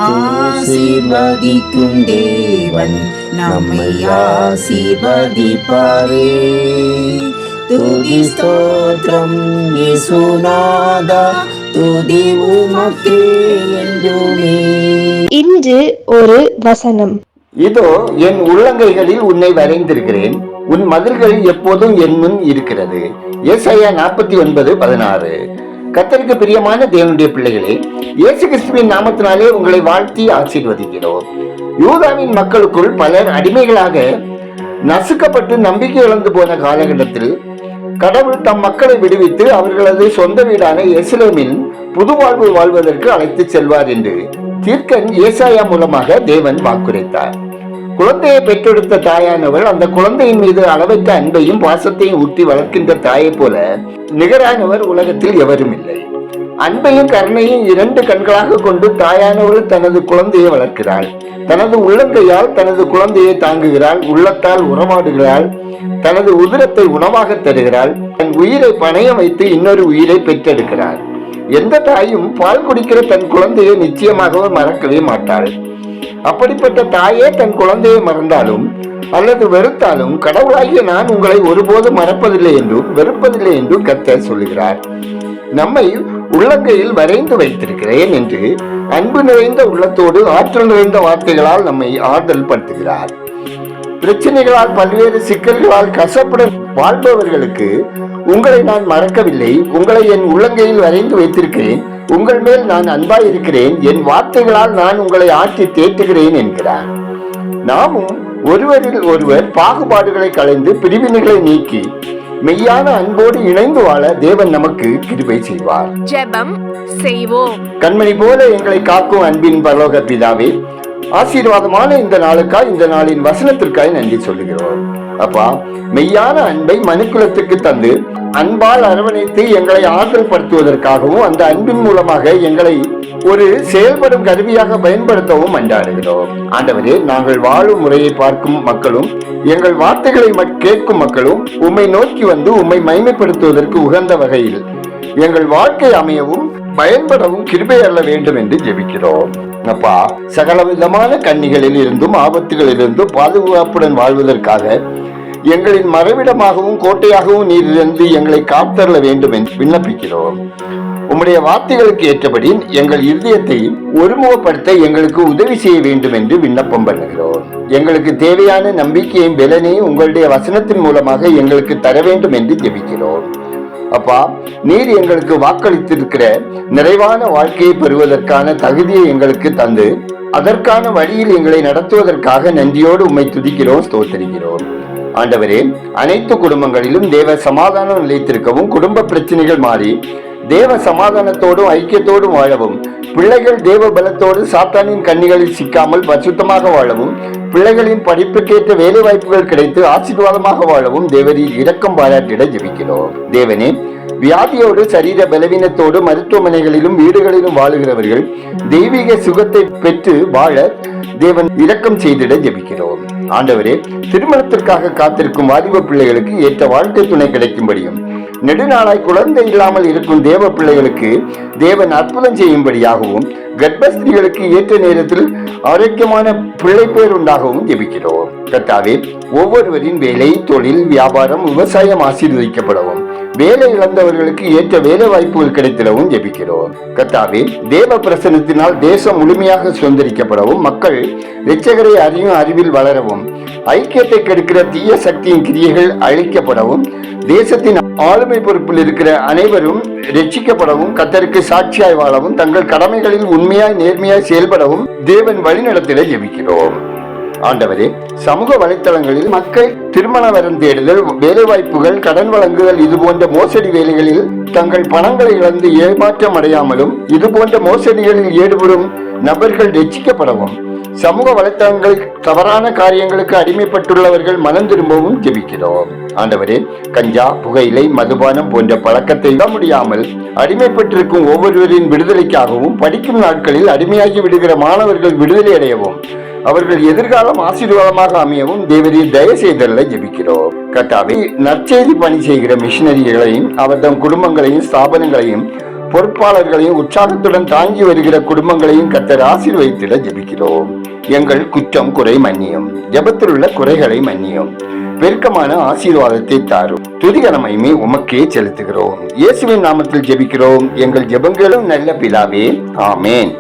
ஆசீர்வதிக்கும் தேவன் நம்மை ஆசீர்வதிப்பாரே. துதி ஸ்தோத்திரம் இயேசுநாதா, துதி உமக்கே என்றுமே. இன்று ஒரு வசனம். இதோ என் உள்ளங்கைகளில் உன்னை வரைந்திருக்கிறேன், உன் மதில்கள் எப்போதும் என் முன் இருக்கிறது. ஏசாயா 49:16. கர்த்தருக்கு பிரியமான தேவனுடைய பிள்ளைகளே, இயேசு கிறிஸ்துவின் நாமத்தினாலே உங்களை வாழ்த்தி ஆசீர்வதிக்கிறோம். யூதாவின் மக்களுக்குள் பலர் அடிமைகளாக நசுக்கப்பட்டு நம்பிக்கை இழந்து போன காலகட்டத்தில் கடவுள் தம் மக்களை விடுவித்து அவர்களது சொந்த வீடான எருசலேமில் புது வாழ்வு வாழ்வதற்கு அழைத்து செல்வார் என்று தீர்க்கன் ஏசாயா மூலமாக தேவன் வாக்குரைத்தார். குழந்தையை பெற்றெடுத்த தாயானவள் அந்த குழந்தையின் மீது அளவற்ற அன்பையும் பாசத்தையும் ஊட்டி வளர்க்கின்ற தாயை போல நிகரானவர் உலகத்தில் எவரும் இல்லை. அன்பையும் கருணையும் 2 கண்களாக கொண்டு தாயானவள் தனது குழந்தையை வளர்க்கிறாள். தனது உள்ளங்கையால் தனது குழந்தையை தாங்குகிறாள், உள்ளத்தால் உறவாடுகிறாள், தனது உதிரத்தை உணவாக தருகிறாள், தன் உயிரை பணயம் வைத்து இன்னொரு உயிரை பெற்றெடுக்கிறாள். எந்த தாயும் பால் குடிக்கிற தன் குழந்தையை நிச்சயமாகவே மறக்கவே மாட்டாள். அப்படிப்பட்ட தாயே தன் குழந்தையை மறந்தாலும் அல்லது வெறுத்தாலும் கடவுளாகிய நான் உங்களை ஒருபோது மறப்பதில்லை என்றும் வெறுப்பதில்லை என்றும் கர்த்தர் சொல்லுகிறார். நம்மை உள்ளங்கையில் வரைந்து வைத்திருக்கிறேன் என்று அன்பு நிறைந்த உள்ளத்தோடு ஆற்றல் நிறைந்த வார்த்தைகளால் நம்மை ஆறுதல் படுத்துகிறார். பிரச்சனைகளால் பல்வேறு சிக்கல்களால் கசப்புடன் வாழ்பவர்களுக்கு உங்களை நான் மறக்கவில்லை, உங்களை என் உள்ளங்கையில் வரைந்து வைத்திருக்கிறேன், உங்கள் மேல் நான் அன்பாய் இருக்கிறேன், என் வார்த்தைகளால் நான் உங்களை ஆற்றி தேற்றுகிறேன் என்கிறார். நாமும் ஒருவரில் ஒருவர் பாகுபாடுகளை களைந்து பிரிவினைகளை நீக்கி மெய்யான அன்போடு இணைந்து வாழ தேவன் நமக்கு கிருபை செய்வார். ஜெபம் செய்வோம். கண்மணி போல எங்களை காக்கும் அன்பின் பரலோக பிதாவே, ஆசீர்வாதமான இந்த நாளுக்காய், இந்த நாளின் வசனத்திற்காய் நன்றி சொல்லுகிறோம். அப்பா, மெய்யான அன்பை மனுக்குலத்துக்கு தந்து அன்பால் அரவணைத்து எங்களை ஆற்றல் படுத்துவதற்காகவும் அந்த அன்பின் மூலமாக எங்களை ஒரு செயல்படும் கருவியாக பயன்படுத்தவும் மன்றாடுகிறோம். ஆண்டவரே, நாங்கள் வாழும் முறையை பார்க்கும் மக்களும் எங்கள் வார்த்தைகளை கேட்கும் மக்களும் உம்மை நோக்கி வந்து உம்மை மகிமைப்படுத்துவதற்கு உகந்த வகையில் எங்கள் வாழ்க்கை அமையவும் பயன்படவும் கிருபை அருள வேண்டும் என்று ஜெபிக்கிறோம். அப்பா, சகல விதமான கண்ணிகளில் இருந்தும் ஆபத்துகளில் இருந்தும் பாதுகாப்புடன் வாழ்வதற்காக எங்களின் மறைவிடமாகவும் கோட்டையாகவும் நீர் இருந்து எங்களை காத்தருள வேண்டும் என்று விண்ணப்பிக்கிறோம். உம்முடைய வார்த்தைகளுக்கு ஏற்றபடி எங்கள் இருதயத்தை ஒருமுகப்படுத்த எங்களுக்கு உதவி செய்ய வேண்டும் என்று விண்ணப்பம் பண்ணுகிறோம். எங்களுக்கு தேவையான நம்பிக்கையும் பலனையும் உங்களுடைய வசனத்தின் மூலமாக எங்களுக்கு தர வேண்டும் என்று ஜெபிக்கிறோம். அப்பா, நீர் எங்களுக்கு வாக்களித்திருக்கிற நிறைவான வாழ்க்கையை பெறுவதற்கான தகுதியை எங்களுக்கு தந்து அதற்கான வழியில் எங்களை நடத்துவதற்காக நன்றியோடு உம்மை துதிக்கிறோம், ஸ்தோத்திரிக்கிறோம். ஆண்டவரே, அனைத்து குடும்பங்களிலும் தேவ சமாதானம் நிலைத்திருக்கவும், குடும்ப பிரச்சனைகள் மாறி தேவ சமாதானத்தோடும் ஐக்கியத்தோடும் வாழவும், பிள்ளைகள் தேவ பலத்தோடு சாத்தானின் கண்ணிகளில் சிக்காமல் பரிசுத்தமாக வாழவும், பிள்ளைகளின் படிப்புக்கேற்ற வேலை வாய்ப்புகள் கிடைத்து ஆசீர்வாதமாக வாழவும் தேவரீர் இரக்கம் பாராட்டிட ஜெபிக்கிறோம். தேவனே, வியாதியோடு சரீர பலவீனத்தோடு மருத்துவமனைகளிலும் வீடுகளிலும் வாழுகிறவர்கள் தெய்வீக சுகத்தை பெற்று வாழ தேவன் இரக்கம் செய்திட ஜெபிக்கிறோம். ஆண்டவரே, திருமணத்திற்காக காத்திருக்கும் வாலிப பிள்ளைகளுக்கு ஏற்ற வாழ்க்கை துணை கிடைக்கும்படியும், நெடுநாளாய் குழந்தை இல்லாமல் இருக்கும் தேவ பிள்ளைகளுக்கு தேவன் அற்புதம் செய்யும்படியாகவும், கர்ப்பஸ்திரிகளுக்கு ஏற்ற நேரத்தில் ஆரோக்கியமான பிள்ளை பேர் உண்டாகவும் ஜெபிக்கிறோம். கர்த்தாவே, ஒவ்வொருவரின் வேலை, தொழில், வியாபாரம், விவசாயம் ஆசீர்வதிக்கப்படவும், வேலை இழந்தவர்களுக்கு ஏற்ற வேலை வாய்ப்புகள் கிடைத்திடவும் ஜெபிக்கிறோம். கர்த்தாவே, தேவ பிரசன்னத்தினால் தேசம் முழுமையாக சுதந்திரிக்கப்படவும், மக்கள் இரட்சகரை அறியும் அறிவில் வளரவும், ஐக்கியத்தை கெடுக்கிற தீய சக்தியின் கிரியைகள் அழிக்கப்படவும், தேசத்தின் ஆளுமை பொறுப்பில் இருக்கிற அனைவரும் ரட்சிக்கப்படவும், கர்த்தருக்கு சாட்சியாய் வாழவும், தங்கள் கடமைகளில் உண்மையாய் நேர்மையாய் செயல்படவும் தேவன் வழிநடத்திட ஜெபிக்கிறோம். ஆண்டவரே, சமூக வலைத்தளங்களில் மக்கள் திருமண வரம் தேடுதல், வேலை வாய்ப்புகள், கடன் வழங்குதல் இது போன்ற மோசடி வேலைகளில் தங்கள் பணங்களை இழந்து ஏமாற்றம் அடையாமலும், இது போன்ற மோசடிகளில் ஈடுபடும் நபர்கள் ரட்சிக்கப்படவும், சமூக வலைத்தளங்களில் தவறான காரியங்களுக்கு அடிமைப்பட்டுள்ளவர்கள் மனம் திரும்பவும் ஜெபிக்கிறோம். ஆண்டவரே, கஞ்சா, புகையிலை, மதுபானம் போன்ற பழக்கத்தை விட முடியாமல் அடிமைப்பட்டிருக்கும் ஒவ்வொருவரின் விடுதலைக்காகவும், படிக்கும் நாட்களில் அடிமையாகி விடுகிற மாணவர்கள் விடுதலை அடையவும், அவர்கள் எதிர்காலம் ஆசீர்வாதமாக அமையவும் தேவரீர் தயவு செய்தல்ல ஜெபிக்கிறோம். கர்த்தாவே, நற்செய்தி பணி செய்கிற மிஷனரிகளையும் அவர்தம் குடும்பங்களையும் ஸ்தாபனங்களையும் பொறுப்பாளர்களையும் உற்சாகத்துடன் தாங்கி வருகிற குடும்பங்களையும் கர்த்தர் ஆசீர்வதித்திட ஜெபிக்கிறோம். எங்கள் குற்றம் குறை மன்னியும், ஜெபத்தில் உள்ள குறைகளை மன்னியும், பெருக்கமான ஆசீர்வாதத்தை தாரும். துதிகரமையுமே உமக்கே செலுத்துகிறோம். இயேசுவின் நாமத்தில் ஜெபிக்கிறோம் எங்கள் ஜெபங்களும் நல்ல பிதாவே, ஆமேன்.